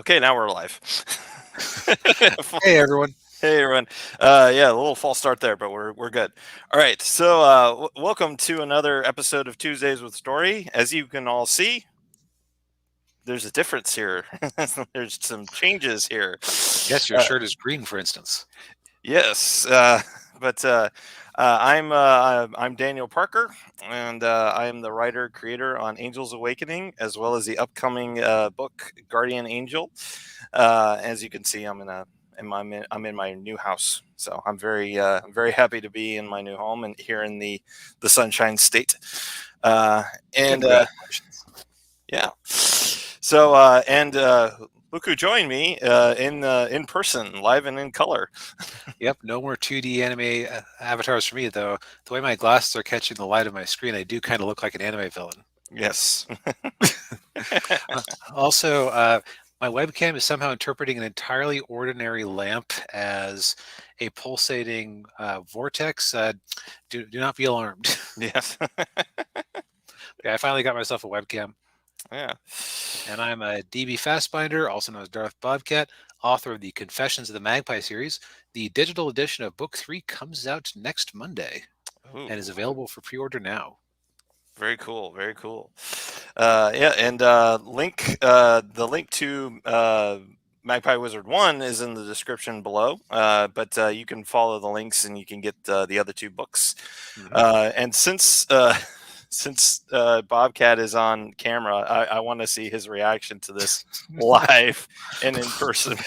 Okay, now we're live. Hey everyone. Hey everyone. Yeah, a little false start there, but we're good. All right. So, welcome to another episode of Tuesdays with Story. As you can all see, there's a difference here. There's some changes here. Yes, your shirt is green, for instance. Yes, but I'm Daniel Parker, and I am the writer creator on Angels Awakening, as well as the upcoming book Guardian Angel. As you can see, I'm in my new house, so I'm very happy to be in my new home and here in the Sunshine State. Uh, and Congratulations. Yeah. So look who joined me in person, live and in color. Yep, no more 2D anime avatars for me, though. The way my glasses are catching the light of my screen, I do kind of look like an anime villain. Yes. Also, my webcam is somehow interpreting an entirely ordinary lamp as a pulsating vortex. Do not be alarmed. Yes. Yeah, I finally got myself a webcam. Yeah. And I'm a DB Fastbinder, also known as Darth Bobcat, author of the Confessions of the MAGPIE series. The digital edition of Book 3 comes out next Monday Ooh, and is available for pre-order now. very cool. Very cool. Yeah, and the link to Magpie Wizard 1 is in the description below. But you can follow the links and you can get the other two books. And since Bobcat is on camera, I want to see his reaction to this live and in person.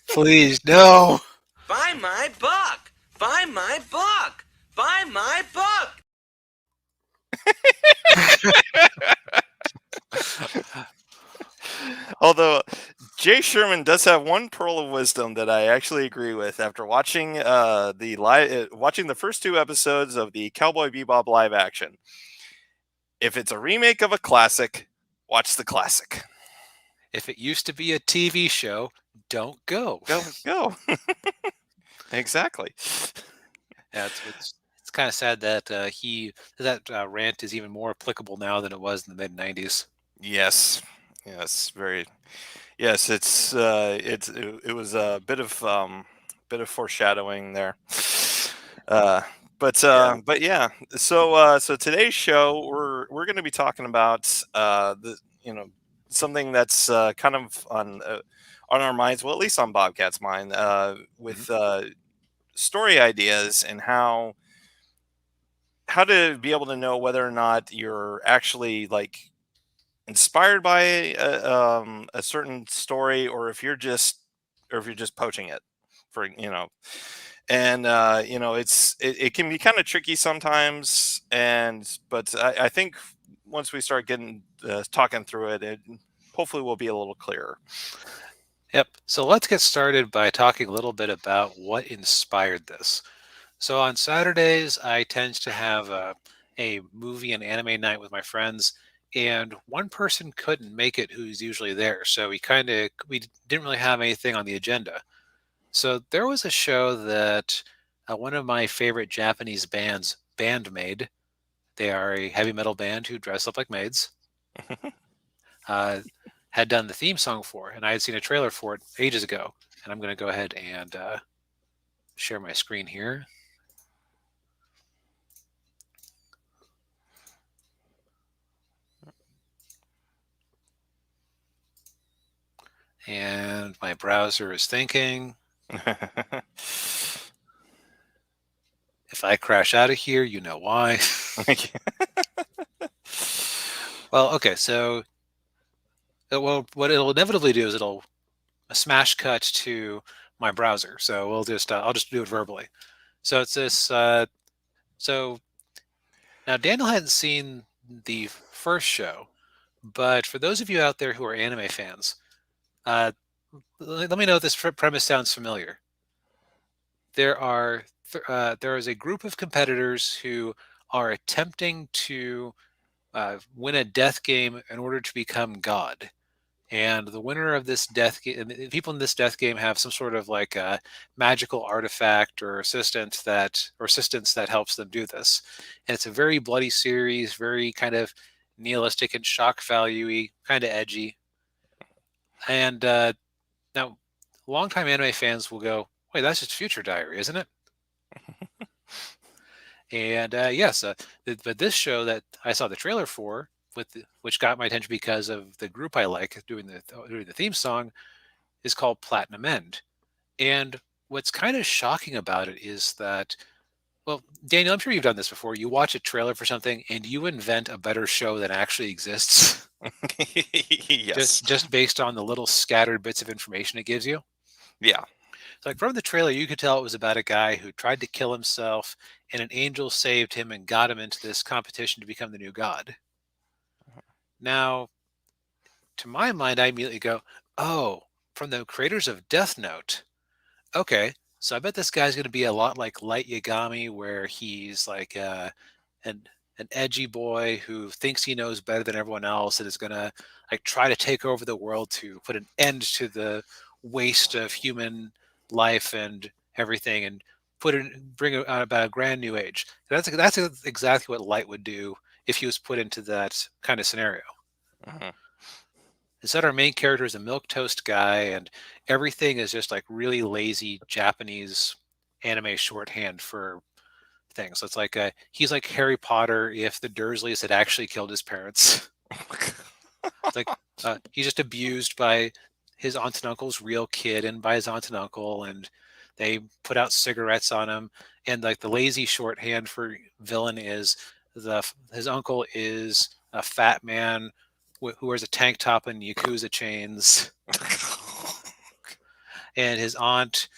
Please, no! Buy my book! Buy my book! Buy my book! Although Jay Sherman does have one pearl of wisdom that I actually agree with after watching watching the first two episodes of the Cowboy Bebop live action. If it's a remake of a classic, watch the classic. If it used to be a TV show, don't go. Go. Exactly. Yeah, it's kind of sad that that rant is even more applicable now than it was in the mid '90s. Yes. Yes. Very. Yes. It was a bit of foreshadowing there. But yeah. So today's show we're going to be talking about the something that's kind of on our minds, well, at least on Bobcat's mind, with story ideas and how to be able to know whether or not you're actually like inspired by a certain story, or if you're just poaching it for and it can be kind of tricky sometimes, but I think once we start getting talking through it hopefully will be a little clearer. Yep. So let's get started by talking a little bit about what inspired this. So on Saturdays, I tend to have a movie and anime night with my friends, and one person couldn't make it who's usually there. So we didn't really have anything on the agenda. So there was a show that one of my favorite Japanese bands, Bandmade, they are a heavy metal band who dress up like maids, uh, had done the theme song for, and I had seen a trailer for it ages ago. And I'm going to go ahead and share my screen here. And my browser is thinking. If I crash out of here, you know why. Well, okay, so what it'll inevitably do is it'll smash cut to my browser. So I'll just do it verbally. So it's this. So now Daniel hadn't seen the first show, but for those of you out there who are anime fans, let me know if this premise sounds familiar. There is a group of competitors who are attempting to win a death game in order to become God. And the winner of this death game, people in this death game have some sort of like a magical artifact or assistance that helps them do this. And it's a very bloody series, very kind of nihilistic and shock value-y, kind of edgy. And Now, longtime anime fans will go, "Wait, that's just Future Diary, isn't it?" And yes, but this show that I saw the trailer for, which got my attention because of the group I like doing the theme song, is called Platinum End. And what's kind of shocking about it is that, well, Daniel, I'm sure you've done this before. You watch a trailer for something and you invent a better show than actually exists, Yes. just based on the little scattered bits of information it gives you. Yeah. So, like from the trailer, you could tell it was about a guy who tried to kill himself, and an angel saved him and got him into this competition to become the new god. Now, to my mind, I immediately go, "Oh, from the creators of Death Note. Okay, so I bet this guy's going to be a lot like Light Yagami, where he's like an an edgy boy who thinks he knows better than everyone else and is going to like try to take over the world to put an end to the waste of human life and everything, and bring about a grand new age." That's exactly what Light would do if he was put into that kind of scenario. Mhm. Instead, our main character is a milk toast guy, and everything is just like really lazy Japanese anime shorthand for things. So it's like he's like Harry Potter if the Dursleys had actually killed his parents. It's like he's just abused by his aunt and uncle's real kid and by his aunt and uncle, and they put out cigarettes on him. And like the lazy shorthand for villain is his uncle is a fat man who wears a tank top and Yakuza chains, and his aunt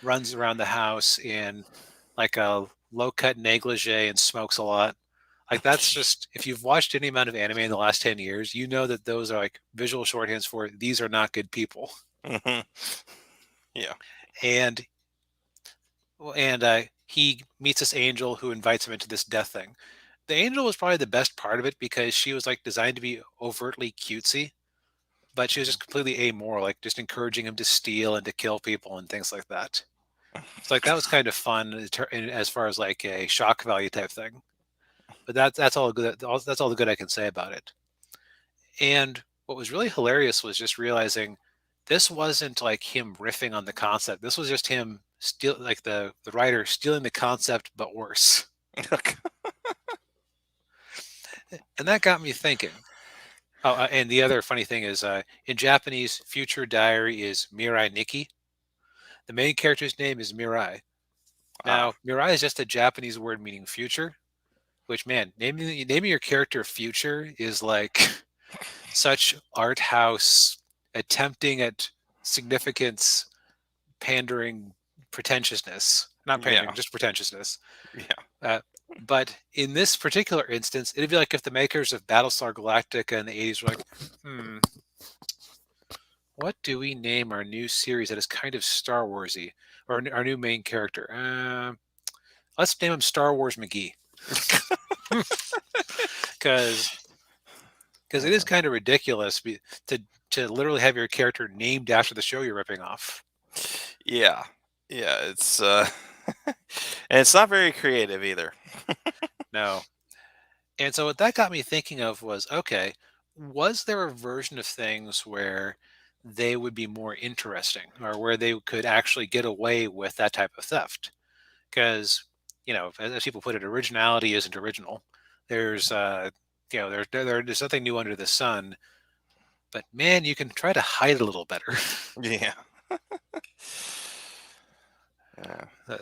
runs around the house in like a low cut negligee and smokes a lot. Like that's just if you've watched any amount of anime in the last 10 years, you know that those are like visual shorthands for these are not good people. Mhm. Yeah. And he meets this angel who invites him into this death thing. The angel was probably the best part of it because she was like designed to be overtly cutesy, but she was just completely amoral, like just encouraging him to steal and to kill people and things like that. So like that was kind of fun as far as like a shock value type thing. But that's all good. That's all the good I can say about it. And what was really hilarious was just realizing this wasn't like him riffing on the concept. This was just him steal like the writer stealing the concept but worse. And that got me thinking. Oh, and the other funny thing is, in Japanese, Future Diary is Mirai Nikki. The main character's name is Mirai. Ah. Now, Mirai is just a Japanese word meaning future, which, man, naming your character Future is like such art house attempting at significance, pandering, pretentiousness. Not pandering, Yeah. just pretentiousness. Yeah. But in this particular instance, it'd be like if the makers of Battlestar Galactica in the 80s were like, what do we name our new series that is kind of Star Warsy, or our new main character? Let's name him Star Wars McGee, because it is kind of ridiculous to literally have your character named after the show you're ripping off. Yeah. Yeah. It's and it's not very creative either. No. And so what that got me thinking of was, okay, was there a version of things where they would be more interesting or where they could actually get away with that type of theft? Because, as people put it, originality isn't original. There's, there's nothing new under the sun, but man, you can try to hide a little better. Yeah. Yeah. Uh,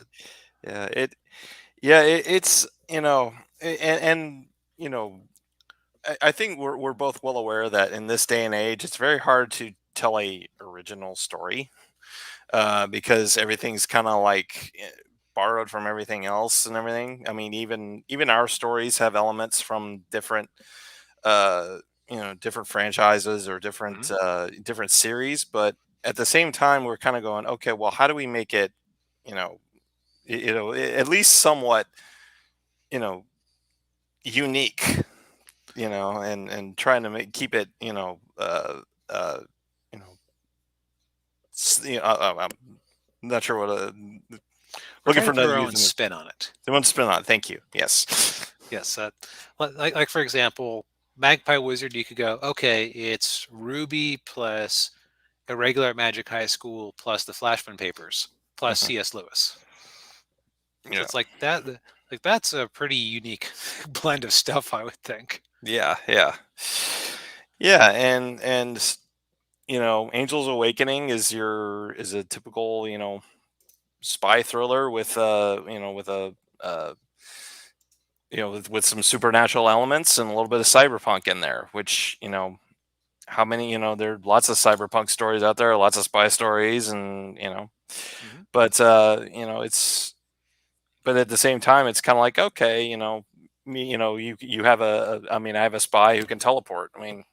Yeah. It's and I think we're both well aware that in this day and age, it's very hard to tell a original story because everything's kind of like borrowed from everything else and everything. I mean, even our stories have elements from different uh, different franchises or different mhm. different series, but at the same time, we're kind of going, okay, well, how do we make it, you know, at least somewhat, you know, unique, and trying to keep it, uh, you know, I'm not sure what We're looking trying for to put another our use own in it. spin on it. The one spin on it. Thank you. Yes. Yes, like for example, Magpie Wizard, you could go, okay, it's Ruby plus a regular Magic High School plus the Flashman Papers plus Mhm. C.S. Lewis. So Yeah. it's like that. Like that's a pretty unique blend of stuff, I would think. Yeah. Yeah. Yeah. Angel's Awakening is a typical, spy thriller with with a uh with some supernatural elements and a little bit of cyberpunk in there, which, how many, there are lots of cyberpunk stories out there, lots of spy stories, and Hmm. but it's but at the same time it's kind of like, okay, me, you have I mean, I have a spy who can teleport. I mean,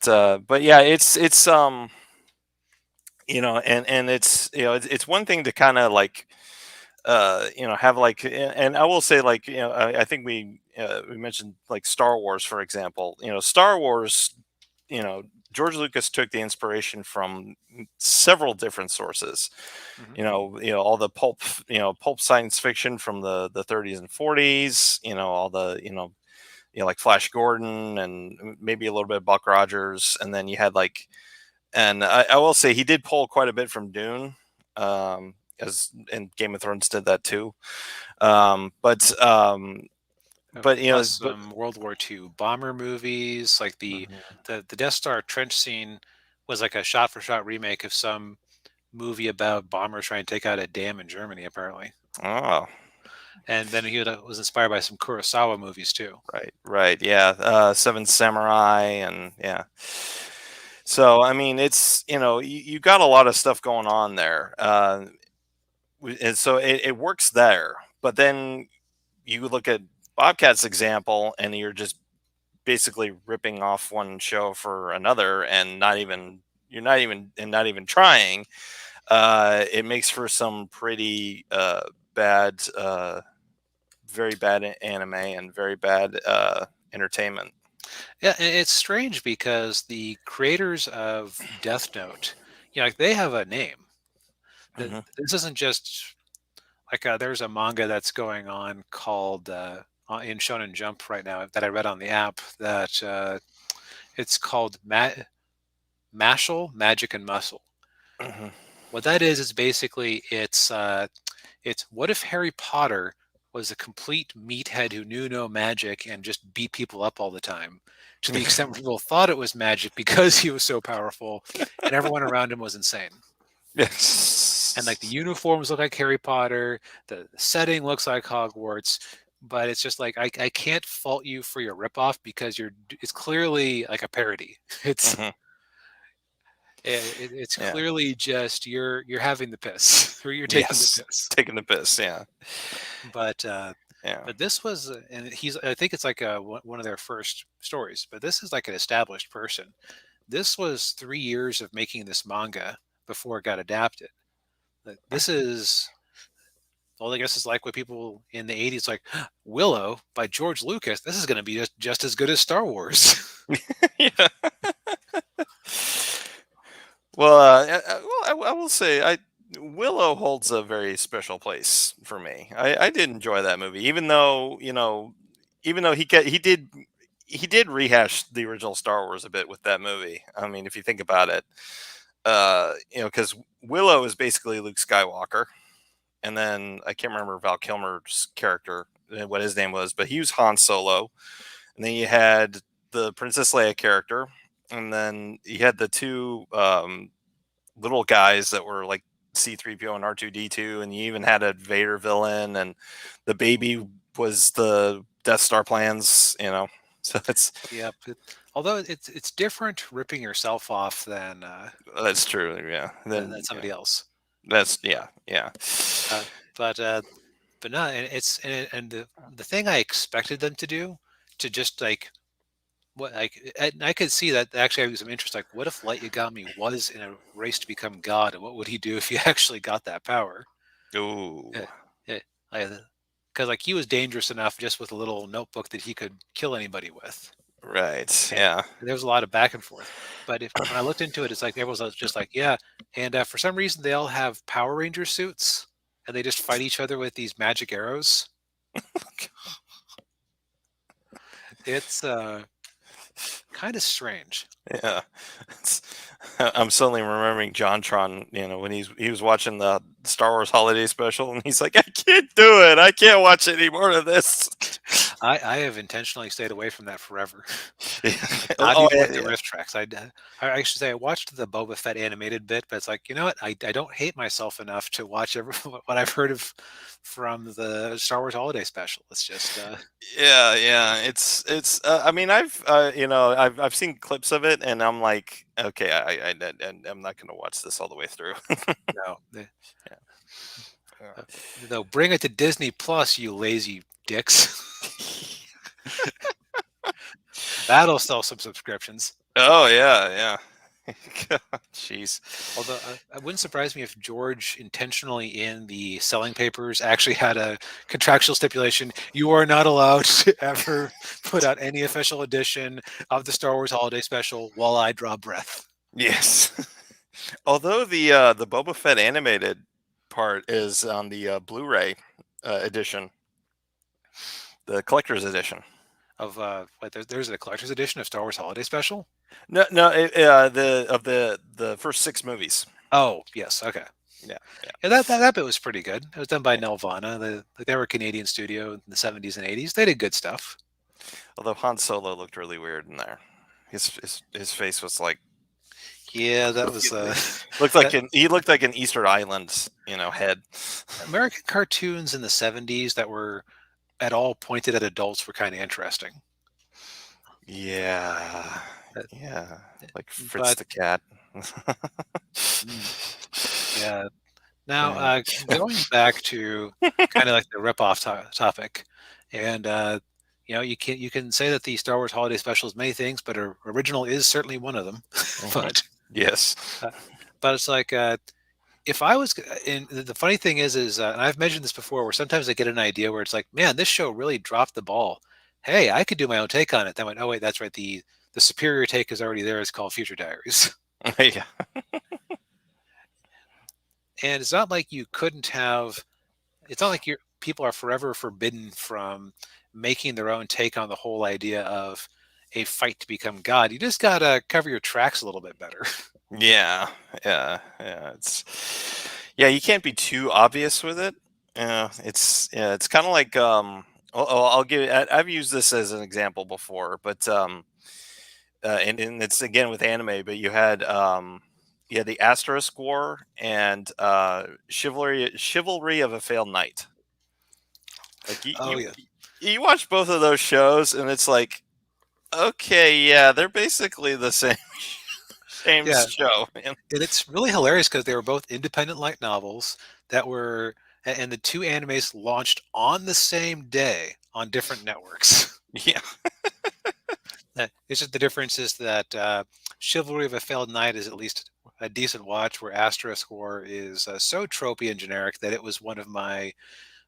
uh, but yeah, and it's one thing to kind of like have like, and I will say, like, I think we mentioned like Star Wars, for example. Star Wars, George Lucas took the inspiration from several different sources. Hmm. All the pulp science fiction from the 30s and 40s. All the like Flash Gordon and maybe a little bit of Buck Rogers, and then you had like, and I will say he did pull quite a bit from Dune, as and Game of Thrones did that too. Um, but um, but Plus but some World War II bomber movies, like Mhm. the Death Star trench scene was like a shot for shot remake of some movie about bombers trying to take out a dam in Germany, apparently. Oh, And then was inspired by some Kurosawa movies too. right, yeah, Seven Samurai, and yeah. So I mean, it's you got a lot of stuff going on there, and so it works there. But then you look at Bobcat's example, and you're just basically ripping off one show for another, and not even trying. It makes for some pretty bad, very bad anime and very bad entertainment. Yeah, and it's strange because the creators of Death Note, like they have a name. Hmm. This isn't just like there's a manga that's going on called in Shonen Jump right now that I read on the app that it's called Mashal Magic and Muscle. Hmm. What that is basically it's what if Harry Potter was a complete meathead who knew no magic and just beat people up all the time, to the extent where people thought it was magic because he was so powerful, and everyone around him was insane. And like the Yes. uniforms look like Harry Potter, the setting looks like Hogwarts, but it's just like I can't fault you for your ripoff because it's clearly like a parody. It's Hmm. it's Yeah. clearly just you're having the piss or you're taking the Yes. piss. Taking the piss. Yeah. But Yeah. but this was, and I think it's like one of their first stories. But this is like an established person. This was 3 years of making this manga before it got adapted. Like, this is, well, I guess it's like what people in the '80s like Willow by George Lucas. This is going to be just as good as Star Wars. Yeah. Well, I will say, Willow holds a very special place for me. I did enjoy that movie, even though he did rehash the original Star Wars a bit with that movie. I mean, if you think about it, because Willow is basically Luke Skywalker, and then I can't remember Val Kilmer's character, what his name was, but he was Han Solo, and then you had the Princess Leia character, and then you had the two little guys that were like C3PO and R2D2, and you even had a Vader villain, and the baby was the Death Star plans. So Yep. Although it's different ripping yourself off that's true. Yeah. than Then yeah, somebody else. that's yeah, yeah. Uh, but no, and and the thing I expected them to do, to just like what like and I could see that actually having some interest. Like, what if Light Yagami was in a race to become God, and what would he do if he actually got that power? Ooh, Yeah, yeah, because like he was dangerous enough just with a little notebook that he could kill anybody with. right. And Yeah. there was a lot of back and forth. But if when I looked into it, it's like everyone was just like, yeah. And for some reason, they all have Power Ranger suits, and they just fight each other with these magic arrows. It's kind of strange. Yeah. It's, I'm suddenly remembering JonTron, when he was watching the Star Wars Holiday Special, and he's like, I can't do it. I can't watch any more of this. I have intentionally stayed away from that forever. Yeah. Like, not Oh, even yeah, with the yeah. riff tracks. I should say I watched the Boba Fett animated bit, but it's like, you know what? I don't hate myself enough to watch what I've heard of from the Star Wars Holiday Special. It's just Yeah, yeah. I mean, I've seen clips of it, and I'm like, okay, I'm not gonna watch this all the way through. no. Yeah. They'll bring it to Disney Plus, you lazy dicks. That'll sell some subscriptions. Oh yeah, yeah. God, jeez. Although it wouldn't surprise me if George intentionally in the selling papers actually had a contractual stipulation: you are not allowed to ever put out any official edition of the Star Wars Holiday Special while I draw breath. Yes. Although the Boba Fett animated part is on the Blu-ray edition, the collector's edition. Of there's a collector's edition of Star Wars Holiday Special. No, no, the first 6 movies. Oh yes, okay. Yeah, yeah. Yeah, that bit was pretty good. It was done by Nelvana. They were a Canadian studio in the 70s and 80s. They did good stuff. Although Han Solo looked really weird in there. His face was like Yeah, that was looked like that he looked like an Easter Island, head. American cartoons in the 70s that were at all pointed at adults were kind of interesting. Yeah, Uh, yeah, like Fritz But the cat. yeah, now Yeah. going back to kind of like the rip-off topic, and you can say that the Star Wars Holiday Special is many things, but original is certainly one of them. Mhm. but Yes. uh, but it's like if I was, and the funny thing is, and I've mentioned this before, where sometimes I get an idea where it's like, man, this show really dropped the ball. Hey, I could do my own take on it. Then I went, oh wait, that's right. The superior take is already there. It's called Future Diaries. Yeah. And it's not like you couldn't have. It's not like people are forever forbidden from making their own take on the whole idea of a fight to become God. You just gotta cover your tracks a little bit better. Yeah, yeah. You can't be too obvious with it. It's kind of like I'll give. I've used this as an example before, but and it's again with anime. But you had the Asterisk War and Chivalry of a Failed Knight. Like Oh yeah, you watch both of those shows, and it's like, okay, yeah, they're basically the same yeah. show, man. And it's really hilarious because they were both independent light novels that were, and the two animes launched on the same day on different networks. Yeah. It's just the difference is that Chivalry of a Failed Knight is at least a decent watch, where Asterisk War is so tropey and generic that it was one of my.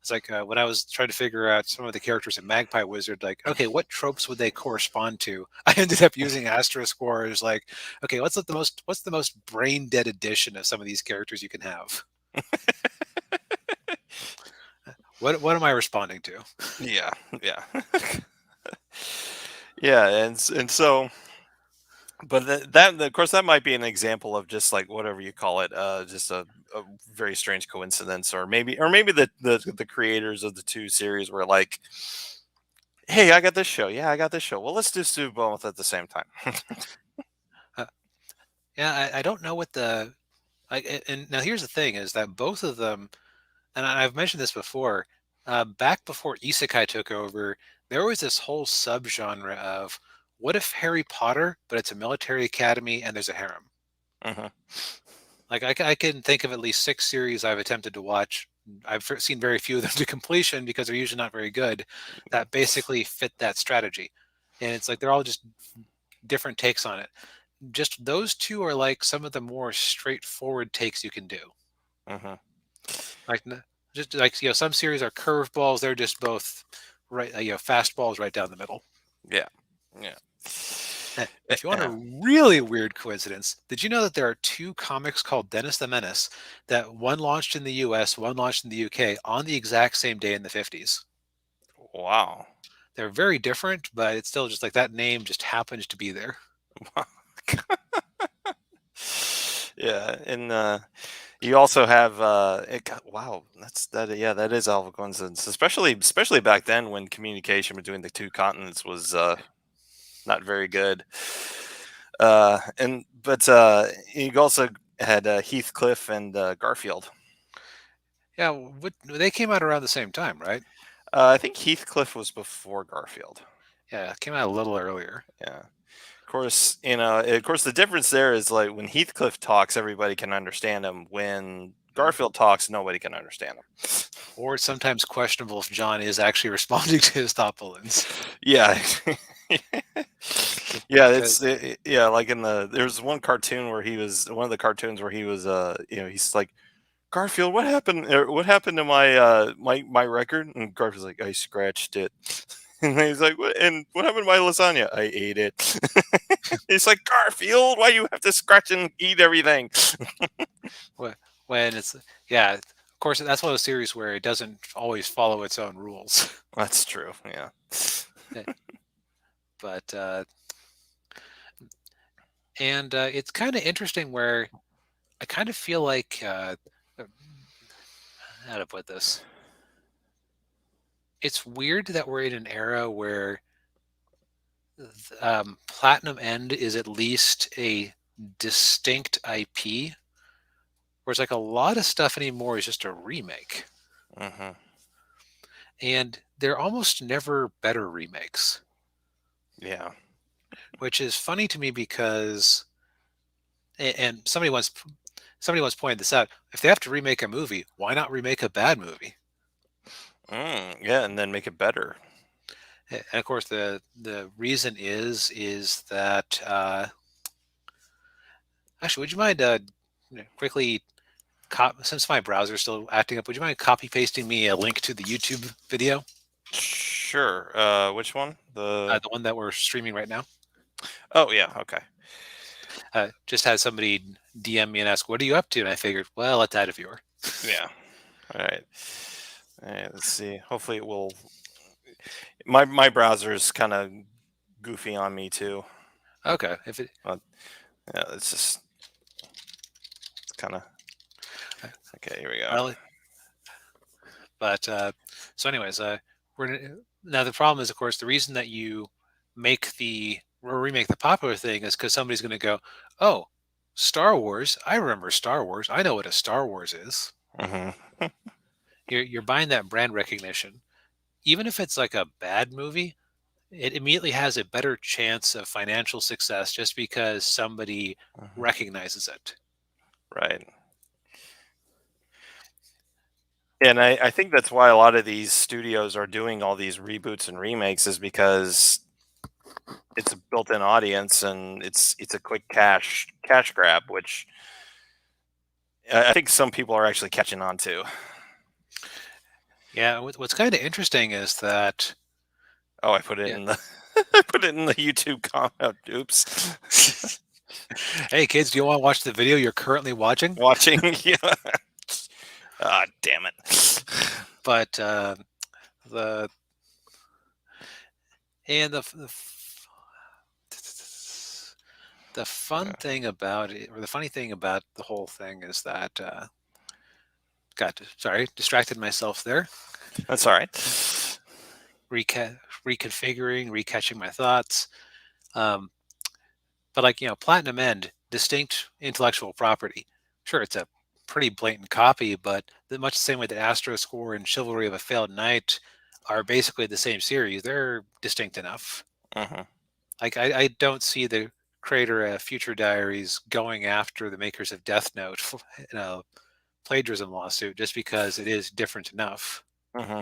It's like when I was trying to figure out some of the characters in Magpie Wizard, like, okay, what tropes would they correspond to? I ended up using Asterisk War as like, okay, what's the most brain dead edition of some of these characters you can have? What am I responding to? Yeah, yeah. Yeah, and so, but that of course that might be an example of just like whatever you call it, just a very strange coincidence, or maybe the creators of the two series were like, hey, I got this show. Yeah, I got this show. Well, let's just do both at the same time. Uh, yeah, I don't know what the and now here's the thing is that both of them, and I've mentioned this before, back before isekai took over, there was this whole subgenre of what if Harry Potter, but it's a military academy and there's a harem. Mhm. Like I can think of at least 6 series I've attempted to watch. I've seen very few of them to completion because they're usually not very good. That basically fit that strategy, and it's like they're all just different takes on it. Just those two are like some of the more straightforward takes you can do. Mhm. Like just like some series are curveballs. They're just both right. Fastballs right down the middle. Yeah, yeah. If you want a Yeah. really weird coincidence, did you know that there are two comics called Dennis the Menace that one launched in the US, one launched in the UK on the exact same day in the 50s? Wow. they're very different, but it's still just like that name just happens to be there. Yeah, and you also have wow, that is all coincidence, especially back then when communication between the two continents was not very good. And but You also had Heathcliff and Garfield. Yeah, they came out around the same time, right? I think Heathcliff was before Garfield. Yeah, it came out a little earlier. Yeah. Of course, the difference there is like when Heathcliff talks, everybody can understand him. When Garfield talks, nobody can understand him. Or it's sometimes questionable if John is actually responding to his thought balloons. Yeah. Yeah, Because yeah, like there's one of the cartoons where he was he's like, Garfield, what happened? What happened to my record? And Garfield's like, I scratched it. And he's like, what? And what happened to my lasagna? I ate it. It's like, Garfield, why do you have to scratch and eat everything? when it's yeah, of course that's one of those series where it doesn't always follow its own rules. That's true. Yeah. But it's kind of interesting where I kind of feel like how to put this. It's weird that we're in an era where Platinum End is at least a distinct IP, whereas like a lot of stuff anymore is just a remake, Hmm. and they're almost never better remakes, Yeah. which is funny to me because, and somebody once pointed this out. If they have to remake a movie, why not remake a bad movie? Yeah, and then make it better. And of course, the reason is that actually, would you mind quickly since my browser is still acting up, would you mind copy pasting me a link to the YouTube video, Sure. Which one? the one that we're streaming right now? Oh yeah. Okay. Just had somebody DM me and ask, "What are you up to?" And I figured, well, let's add a viewer. Yeah. All right. All right. Let's see. Hopefully it will. My browser is kind of goofy on me too. Okay, if it Yeah, it's kind of okay. Here we go. well, but so anyways, now the problem is, of course, the reason that you make the or remake the popular thing is because somebody's going to go, "Oh, Star Wars! I remember Star Wars. I know what a Star Wars is." Hmm. You're buying that brand recognition, even if it's like a bad movie. It immediately has a better chance of financial success just because somebody recognizes it. Right. And I think that's why a lot of these studios are doing all these reboots and remakes is because it's a built-in audience and it's a quick cash grab, which I think some people are actually catching on to. Yeah, what's kind of interesting is that Oh, I put it yeah. in the I put it in the YouTube comment. Oops. Hey kids, do you want to watch the video you're currently watching? Watching. Yeah. Ah, damn it. But the and the fun thing about it, or the funny thing about the whole thing, is that distracted myself there. That's all right. Reconfiguring, recatching my thoughts. But like Platinum End, distinct intellectual property. Sure, it's a pretty blatant copy, but much the same way that Astro Score and Chivalry of a Failed Knight are basically the same series. They're distinct enough. Mm-hmm. Like I don't see the creator of Future Diaries going after the makers of Death Note in a plagiarism lawsuit just because it is different enough. Mm-hmm.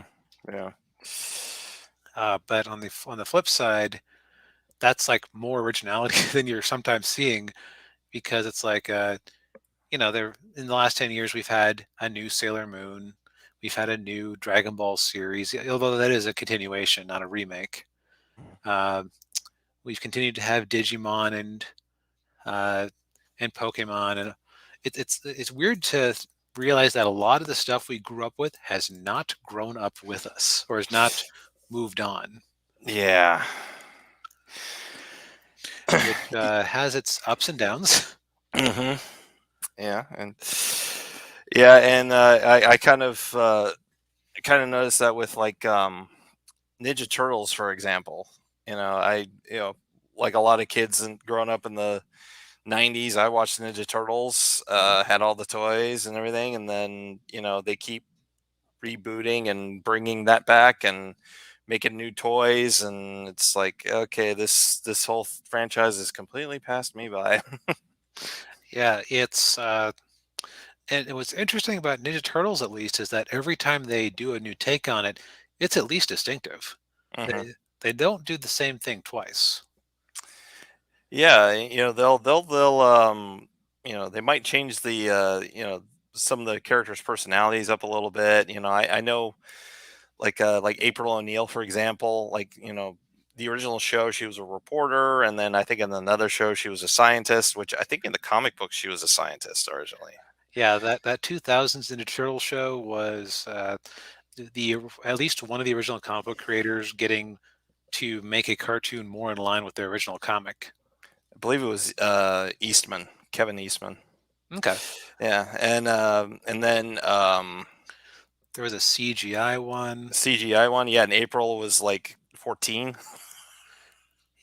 Yeah. But on the flip side, that's like more originality than you're sometimes seeing, because it's like there in the last 10 years we've had a new Sailor Moon, we've had a new Dragon Ball series, although that is a continuation, not a remake. We've continued to have Digimon and Pokemon, and it's weird to realize that a lot of the stuff we grew up with has not grown up with us or has not moved on. Yeah. which has its ups and downs. hmm Yeah, and I kind of noticed that with like Ninja Turtles, for example. Like a lot of kids and growing up in the '90s, I watched Ninja Turtles, Mhm. had all the toys and everything, and then they keep rebooting and bringing that back and making new toys, and it's like, okay, this whole franchise is completely passed me by. Yeah, it's and what's interesting about Ninja Turtles, at least, is that every time they do a new take on it, it's at least distinctive. hmm They don't do the same thing twice. Yeah, they'll they might change the some of the characters' personalities up a little bit. I know like April O'Neil, for example, like the original show she was a reporter, and then I think in another show she was a scientist, which I think in the comic book she was a scientist originally. Yeah, that 2000s Ninja Turtle show was the at least one of the original comic book creators getting to make a cartoon more in line with their original comic. I believe it was Kevin Eastman. Okay. Yeah, and then There was a CGI one. CGI one. Yeah, and April was like 14.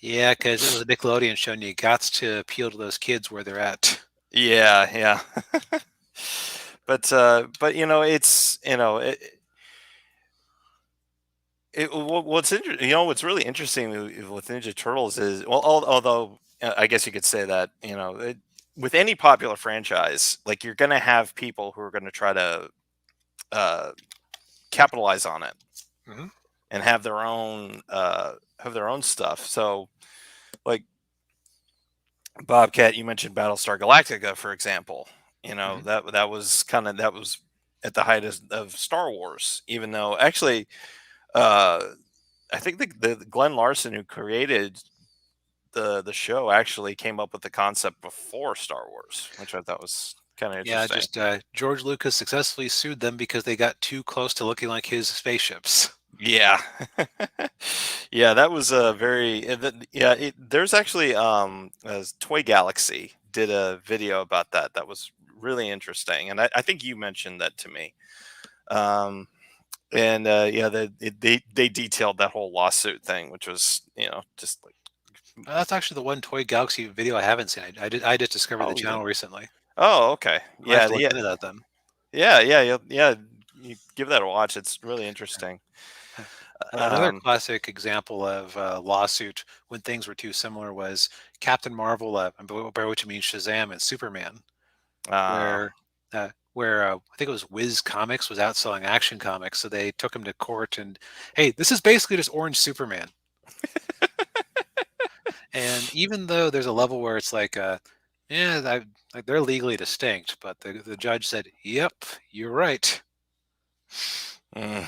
Yeah, because it was a Nickelodeon show, and you got to appeal to those kids where they're at. Yeah, yeah. But it's what's really interesting with Ninja Turtles is, well, although I guess you could say that with any popular franchise, like you're gonna have people who are gonna try to uh, capitalize on it Hmm. and have their own stuff. So like Bobcat, you mentioned Battlestar Galactica, for example. Hmm. That was at the height of Star Wars, even though actually uh, I think the Glenn Larson who created the show actually came up with the concept before Star Wars, which I thought was kind of Yeah, interesting. just George Lucas successfully sued them because they got too close to looking like his spaceships. Yeah, yeah, that was a very yeah. There's actually Toy Galaxy did a video about that. That was really interesting, and I think you mentioned that to me. Um, and yeah, they detailed that whole lawsuit thing, which was just like, That's actually the one Toy Galaxy video I haven't seen. I just discovered the oh, you did? channel recently. Oh, okay, I might have yeah, to look yeah, into that then. yeah. You give that a watch. It's really interesting. Another Um, classic example of a lawsuit when things were too similar was Captain Marvel, by which I mean Shazam and Superman, uh, where I think it was Wiz Comics was outselling Action Comics, so they took him to court and, hey, this is basically just Orange Superman. And even though there's a level where it's like, yeah, like they're legally distinct, but the judge said, "Yep, you're right." mm.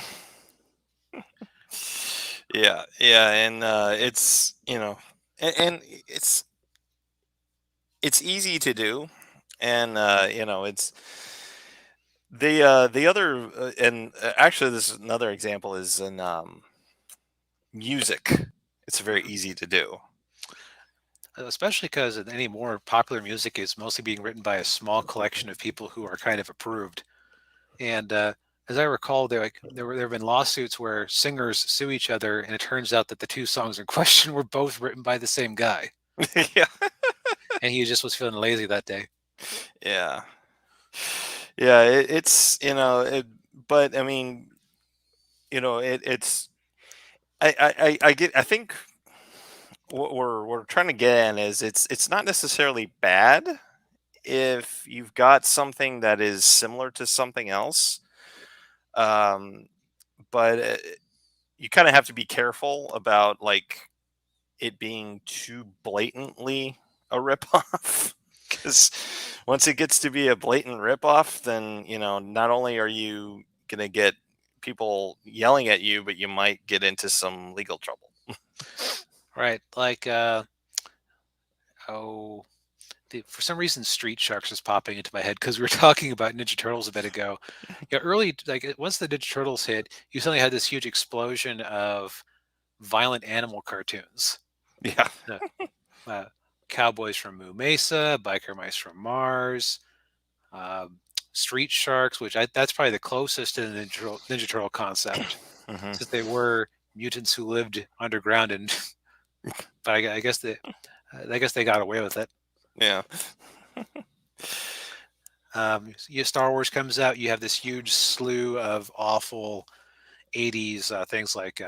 Yeah, and it's and it's easy to do, and the other and actually this is another example is in music. It's very Mhm. easy to do. Especially because any more popular music is mostly being written by a small collection of people who are kind of approved. And as I recall, there have been lawsuits where singers sue each other, and it turns out that the two songs in question were both written by the same guy, Yeah, and he just was feeling lazy that day. yeah, yeah. It's but I mean, it's I get. I think what we're trying to get at is it's not necessarily bad if you've got something that is similar to something else. Um, but you kind of have to be careful about like it being too blatantly a ripoff. Because once it gets to be a blatant ripoff, then not only are you gonna get people yelling at you, but you might get into some legal trouble. Right? Like, oh, for some reason, Street Sharks is popping into my head because we were talking about Ninja Turtles a bit ago. Yeah, early, like once the Ninja Turtles hit, you suddenly had this huge explosion of violent animal cartoons. Yeah. Uh, Cowboys from Moo Mesa, Biker Mice from Mars, um, Street Sharks, which that's probably the closest to the Ninja Turtle concept, Hmm. since they were mutants who lived underground, and but I guess they got away with it. Yeah. Star Wars comes out, you have this huge slew of awful 80s things like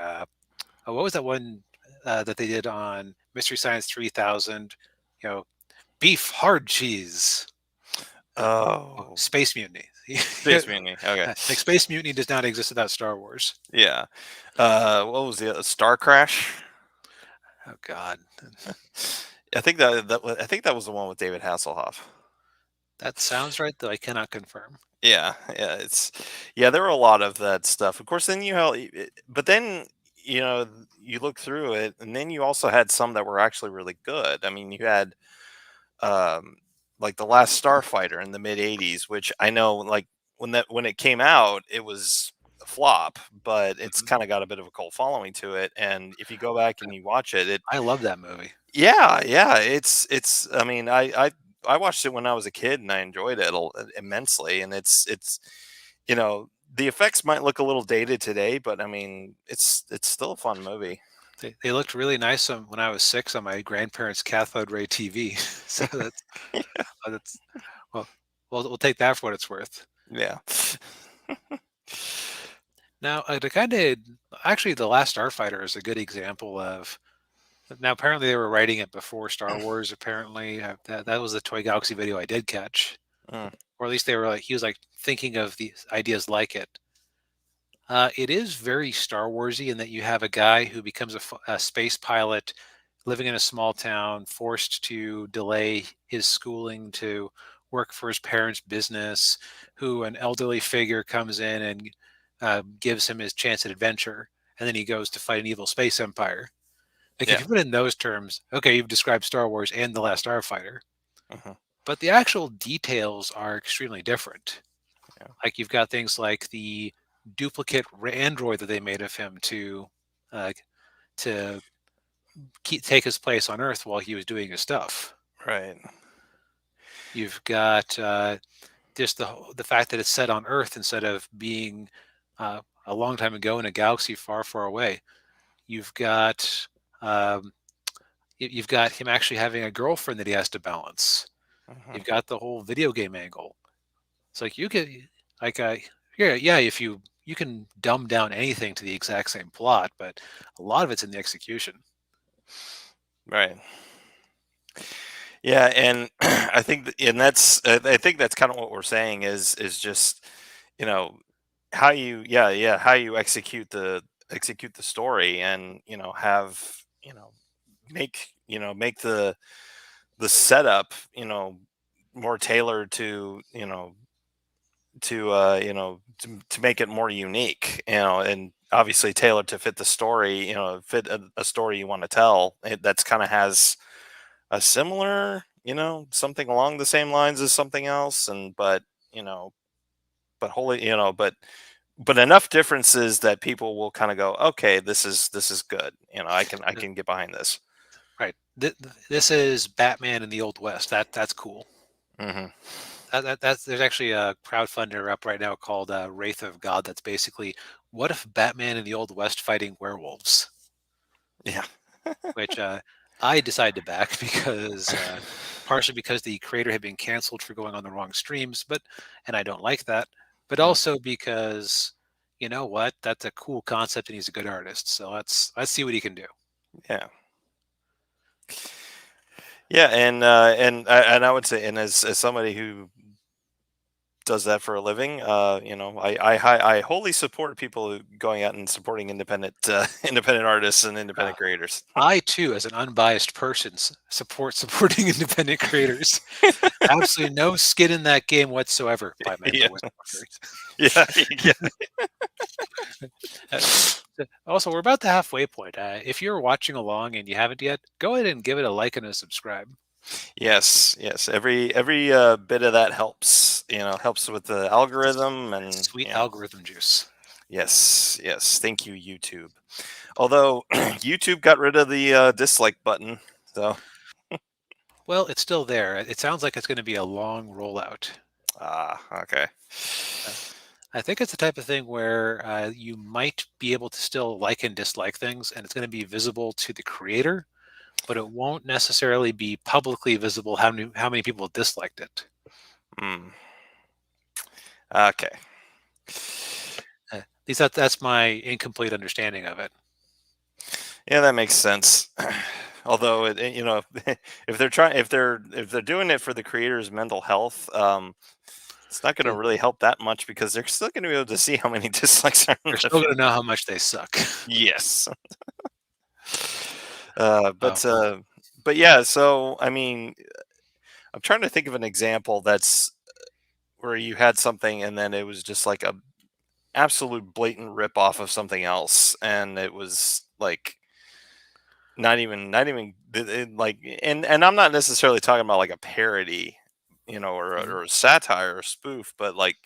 what was that one that they did on Mystery Science 3000? You know, beef hard cheese. Oh, Space Mutiny. Space Mutiny. Okay. Like Space Mutiny does not exist without Star Wars. Yeah. What was the Star Crash? Oh God, I think I think that was the one with David Hasselhoff. that sounds right, though I cannot confirm. Yeah, yeah, there were a lot of that stuff. Of course, then but then you look through it, and then you also had some that were actually really good. I mean, you had um, like the Last Starfighter in the mid '80s, which I know like when it came out, it was a flop, but it's Mhm. kind of got a bit of a cult following to it. And if you go back and you watch it, I love that movie. yeah, it's. I mean, I watched it when I was a kid and I enjoyed it immensely. And it's the effects might look a little dated today, but I mean, it's still a fun movie. They looked really nice when I was 6 on my grandparents' cathode ray TV. So that's well, we'll take that for what it's worth. Yeah. Now, to kind of actually, The Last Starfighter is a good example of. Now, apparently, they were writing it before Star Wars. Apparently, that was the Toy Galaxy video I did catch, Mm, or at least they were like he was like thinking of these ideas like it. It is very Star Warsy in that you have a guy who becomes a space pilot living in a small town, forced to delay his schooling to work for his parents' business, who an elderly figure comes in and gives him his chance at adventure. And then he goes to fight an evil space empire. Like, if yeah. you put it in those terms, okay, you've described Star Wars and The Last Starfighter, Mhm, but the actual details are extremely different. yeah. Like, you've got things like the duplicate android that they made of him uh, to take his place on Earth while he was doing his stuff. Right. You've got just the fact that it's set on Earth instead of being a long time ago in a galaxy far, far away. You've got um, you've got him actually having a girlfriend that he has to balance. Mhm, You've got the whole video game angle. It's like you could like yeah, if you can dumb down anything to the exact same plot, but a lot of it's in the execution. right. Yeah, and and I think that's kind of what we're saying is just you know how you how you execute the story, and have make the setup more tailored to to make it more unique, and obviously tailored to fit the story, fit a story you want to tell. That's kind of has a similar, something along the same lines as something else, and you know, but wholly, but enough differences that people will kind of go, okay, this is good. I Uh, can get behind this. Right. This is Batman in the Old West. That's cool. Hmm. That's there's actually a crowdfunder up right now called Wraith of God. That's basically what if Batman in the Old West fighting werewolves, Yeah. which I decided to back because partially because the creator had been canceled for going on the wrong streams, and I don't like that, but Mm, also because you know what, that's a cool concept and he's a good artist. So let's see what he can do. yeah. Yeah, and I would say, and as somebody who does that for a living, I wholly support people going out and supporting independent independent artists and Uh, independent creators. I too, as an unbiased person, support supporting independent creators. Absolutely no skin in that game whatsoever by Yeah, Mantle Whisperer. yeah, yeah. Uh, Also, we're about the halfway point. If you're watching along and you haven't yet, go ahead and give it a like and a subscribe. Yes. Every bit of that helps. Helps with the algorithm, and Sweet algorithm juice. Yes, yes. Thank you, YouTube. Although YouTube got rid of the dislike button, so Well, it's still there. It sounds like it's going to be a long rollout. okay. Uh, I think it's the type of thing where you might be able to still like and dislike things, and it's going to be visible to the creator, but it won't necessarily be publicly visible how many people disliked it. Hmm. Okay. At least that's my incomplete understanding of it. Yeah, that makes sense. Although if they're doing it for the creator's mental health, it's not going to They- really help that much because they're still going to be able to see how many dislikes are in They're the still going to video. know how much they suck. Yes. Oh, But yeah. So I mean, I'm trying to think of an example that's where you had something and then it was just like a absolute blatant rip off of something else, and it was like like, and I'm not necessarily talking about like a parody, mhm. or a satire or spoof, but like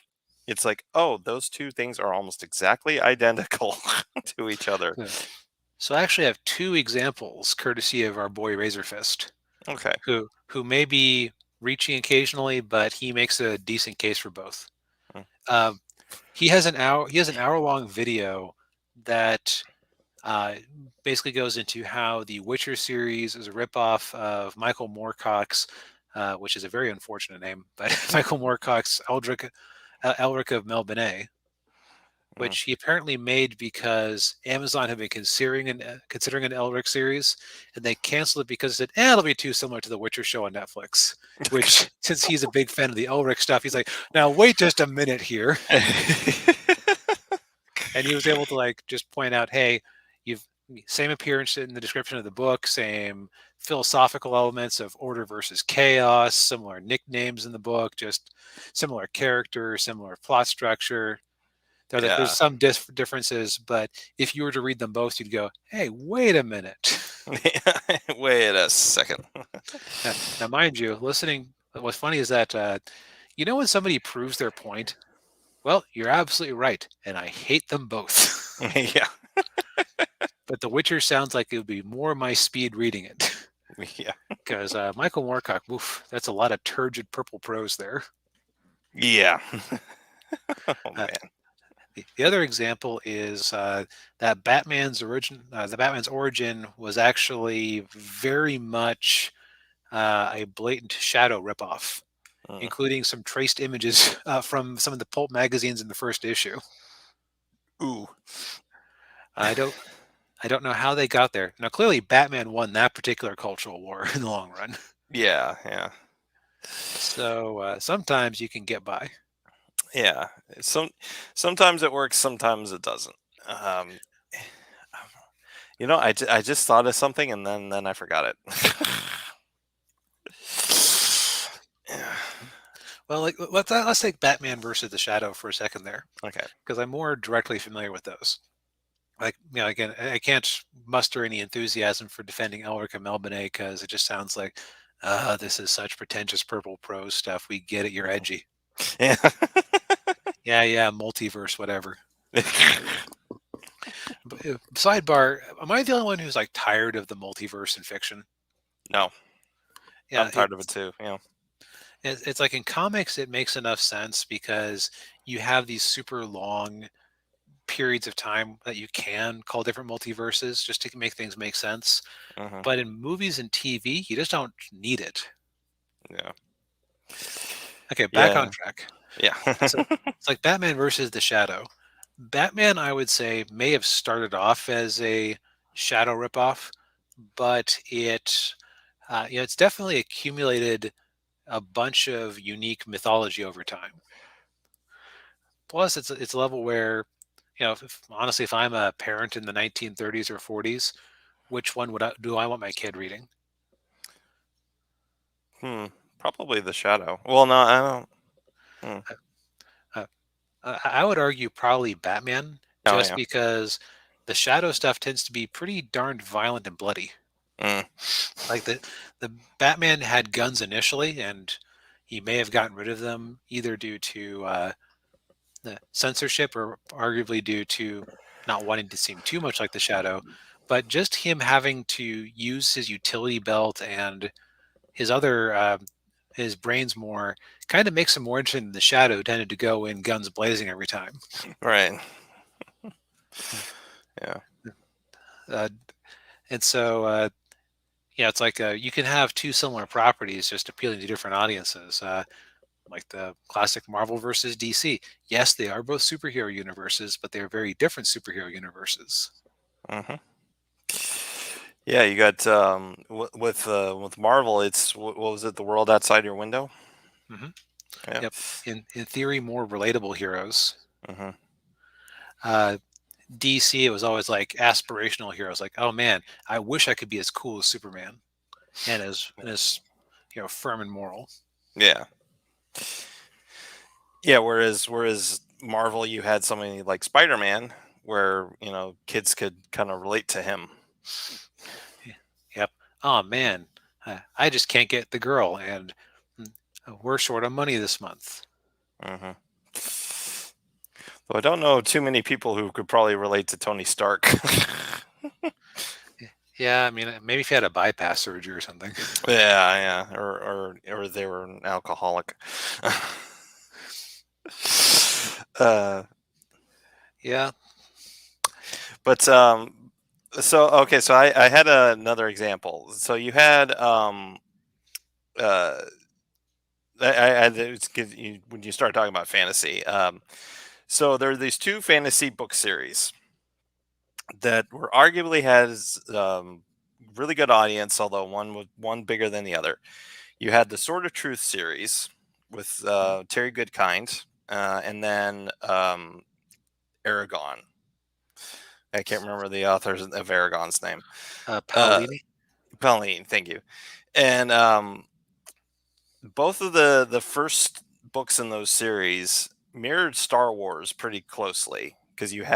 it's like, oh, those two things are almost exactly identical to each other. Yeah. So I actually have two examples, courtesy of our boy Razorfist, Okay. who may be reaching occasionally, but he makes a decent case for both. Mm, Um, he has an hour long video that uh, basically goes into how the Witcher series is a ripoff of Michael Moorcock's, which is a very unfortunate name, but Michael Moorcock's Elric of Melbourne, mm. which he apparently made because Amazon had been considering an Elric series, and they canceled it because it said, it'll be too similar to the Witcher show on Netflix. Which, since he's a big fan of the Elric stuff, he's like, now wait just a minute here, and he was able to like just point out, hey, you've same appearance in the description of the book, same philosophical elements of order versus chaos, similar nicknames in the book, just similar characters, similar plot structure. There's Yeah. some differences, but if you were to read them both, you'd go, "Hey, wait a minute." Wait a second. Now, mind you, listening. What's funny is that when somebody proves their point. Well, you're absolutely right, and I hate them both. Yeah. But The Witcher sounds like it would be more my speed reading it, Yeah. because Michael Moorcock, oof, that's a lot of turgid purple prose there. Yeah. Oh Uh, man. the other example is that the Batman's origin was actually very much a blatant Shadow ripoff, Mm. including some traced images from some of the pulp magazines in the first issue. Ooh. I don't, I don't know how they got there. Now, clearly, Batman won that particular cultural war in the long run. Yeah. Yeah. So sometimes you can get by. Yeah. Sometimes it works, sometimes it doesn't. Um, I just thought of something and then I forgot it. Yeah. Well, like let's take Batman versus the Shadow for a second there, Okay. because I'm more directly familiar with those. Like, again, I can't muster any enthusiasm for defending Elric and Melbourne because it just sounds like, this is such pretentious purple prose stuff. We get it, you're edgy. Yeah. Yeah, multiverse, whatever. But, sidebar: am I the only one who's like tired of the multiverse in fiction? No, Yeah, I'm tired of it too. Yeah. it's like in comics, it makes enough sense because you have these super long periods of time that you can call different multiverses just to make things make sense. Hmm. But in movies and TV, you just don't need it. Yeah. Okay, back on Yeah. track. Yeah. So it's like Batman versus the Shadow. Batman, I would say, may have started off as a Shadow ripoff, but it's definitely accumulated a bunch of unique mythology over time. Plus, it's a level where, honestly, if I'm a parent in the 1930s or 40s, which one do I want my kid reading? Hmm. Probably the shadow. Well, no, I don't. Hmm. Uh, I would argue probably Batman, Oh just yeah. because the Shadow stuff tends to be pretty darned violent and bloody. Mm. Like the Batman had guns initially, and he may have gotten rid of them either due to the censorship, or arguably due to not wanting to seem too much like the Shadow, but just him having to use his utility belt and his other his brains more kind of makes him more interesting than the Shadow, who tended to go in guns blazing every time. Right. Yeah. Uh, and so yeah, it's like you can have two similar properties just appealing to different audiences. Like the classic Marvel versus DC. Yes, they are both superhero universes, but they are very different superhero universes. Hmm. Yeah, you got with Marvel, it's what was it? The world outside your window. Hmm. Yeah. Yep. In theory, more relatable heroes. Hmm. Uh, DC, it was always like aspirational heroes. Like, oh man, I wish I could be as cool as Superman, and as firm and moral. Yeah. Yeah. Whereas Marvel, you had something like Spider-Man, where kids could kind of relate to him. Yep. Oh man, I just can't get the girl, and we're short on money this month. Hmm. Though I don't know too many people who could probably relate to Tony Stark. Yeah, I mean, maybe if you had a bypass surgery or something. Yeah, yeah, or they were an alcoholic. uh, Yeah. but so okay, so I had another example. So you had uh, when you start talking about fantasy. So there are these two fantasy book series that were arguably has really good audience, although one bigger than the other. You had the Sword of Truth series with Mhm. Terry Goodkind, and then Aragon. I can't remember the authors of Aragon's name. Uh, Paolini. Pauline, thank you. And both of the first books in those series mirrored Star Wars pretty closely because you've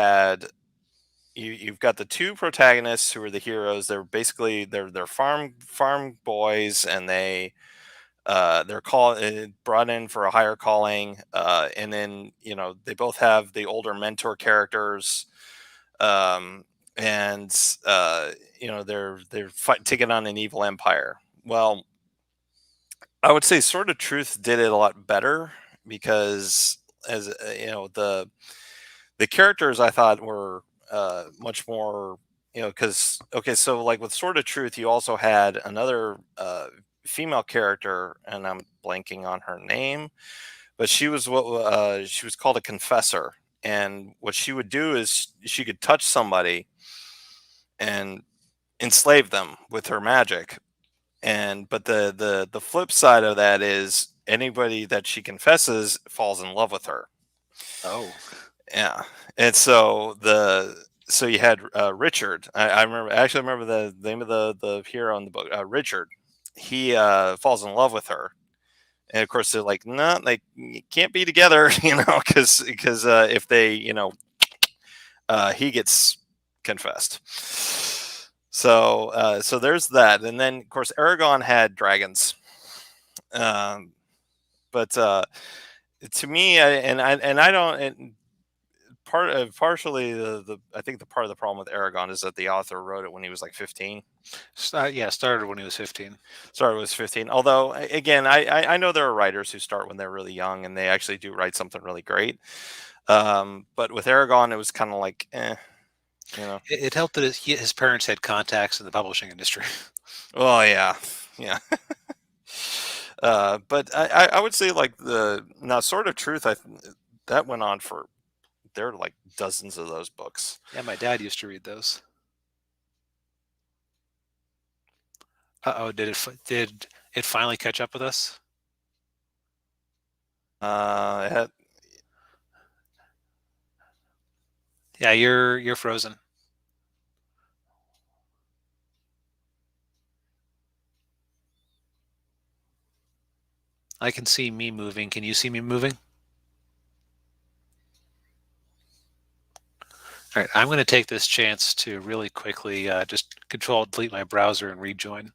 got the two protagonists who are the heroes. They're basically they're farm boys, and they're brought in for a higher calling, and then they both have the older mentor characters, um, and they're taking on an evil empire. Well, I would say Sword of Truth did it a lot better because, as the characters I thought were much more, because okay, so like with Sword of Truth, you also had another female character, and I'm blanking on her name, but she was called a confessor, and what she would do is she could touch somebody and enslave them with her magic. And but the flip side of that is anybody that she confesses falls in love with her. Oh. Yeah, and so you had Richard. I remember, I actually remember the name of the hero in the book. Richard. He falls in love with her, and of course they're like, no, they can't be together, because if they, he gets confessed. So there's that, and then of course Aragon had dragons, um, but to me, I don't. Partially the I think the part of the problem with Aragon is that the author wrote it when he was like 15. Yeah, started when he was 15. Sorry, it was 15. Although again, I know there are writers who start when they're really young and they actually do write something really great. But with Aragon, it was kind of like, you know. It helped that his parents had contacts in the publishing industry. Oh yeah, yeah. But I would say like the now Sword of Truth, that went on for there are like dozens of those books. Yeah, my dad used to read those. Uh-oh, did it finally catch up with us? It had, Yeah, you're frozen. I can see me moving. Can you see me moving? All right, I'm going to take this chance to really quickly just delete my browser and rejoin.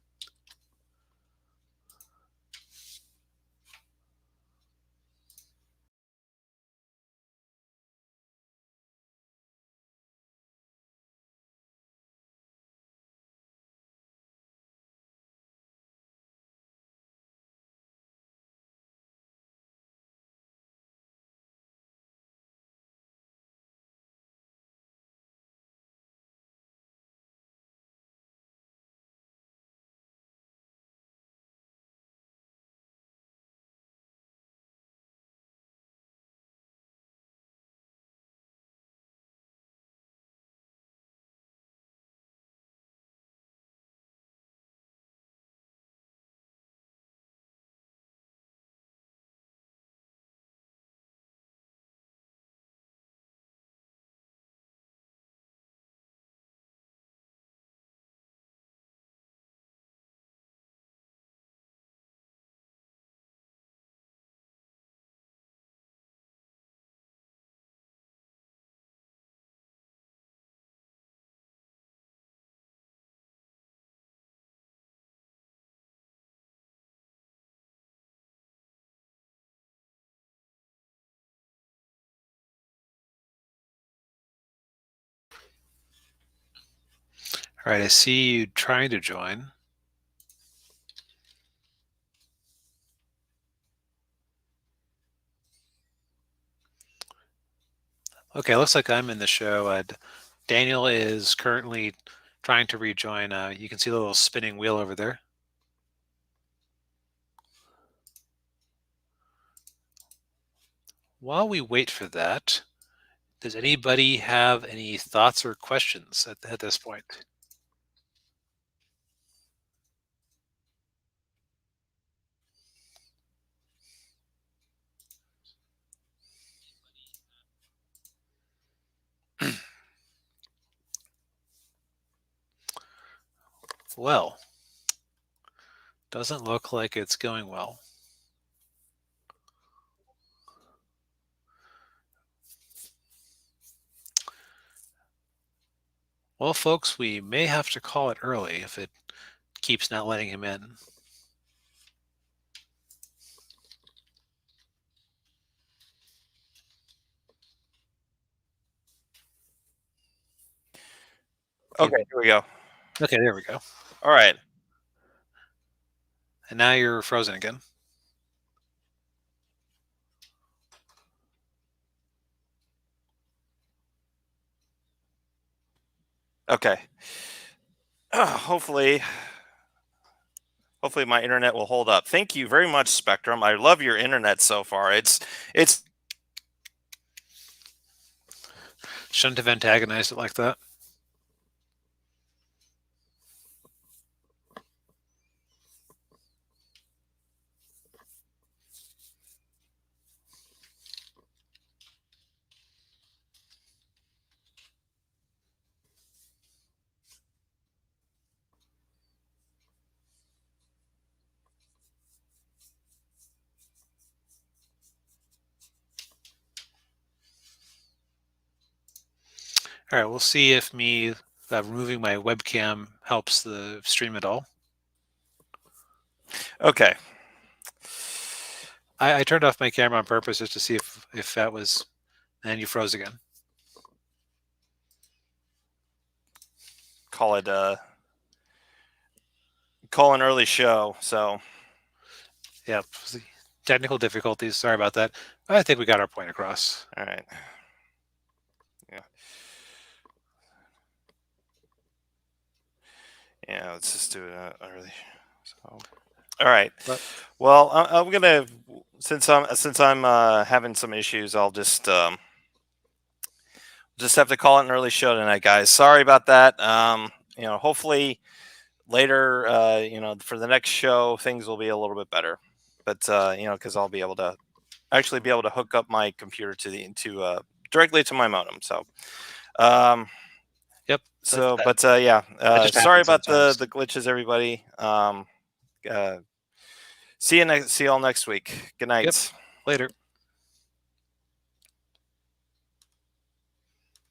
All right, I see you trying to join. Okay, looks like I'm in the show. Daniel is currently trying to rejoin. You can see the little spinning wheel over there. While we wait for that, does anybody have any thoughts or questions at this point? Well, doesn't look like it's going well. Well, folks, we may have to call it early if it keeps not letting him in. Okay, here we go. Okay, there we go. All right. And now you're frozen again. Okay. Hopefully my internet will hold up. Thank you very much, Spectrum. I love your internet so far. It's Shouldn't have antagonized it like that. All right, we'll see if me removing my webcam helps the stream at all. okay. I turned off my camera on purpose just to see if that was, and you froze again. Call an early show. So Yep, technical difficulties. Sorry about that. I think we got our point across. all right. Yeah, let's just do it early. So, all right. Well, I'm gonna since I'm having some issues, I'll just have to call it an early show tonight, guys. Sorry about that. Hopefully later, for the next show, things will be a little bit better. But because I'll be able to hook up my computer directly to my modem. So. Yep. So, that but just sorry happens about sometimes. the glitches, everybody. See you all next week. Good night. Later.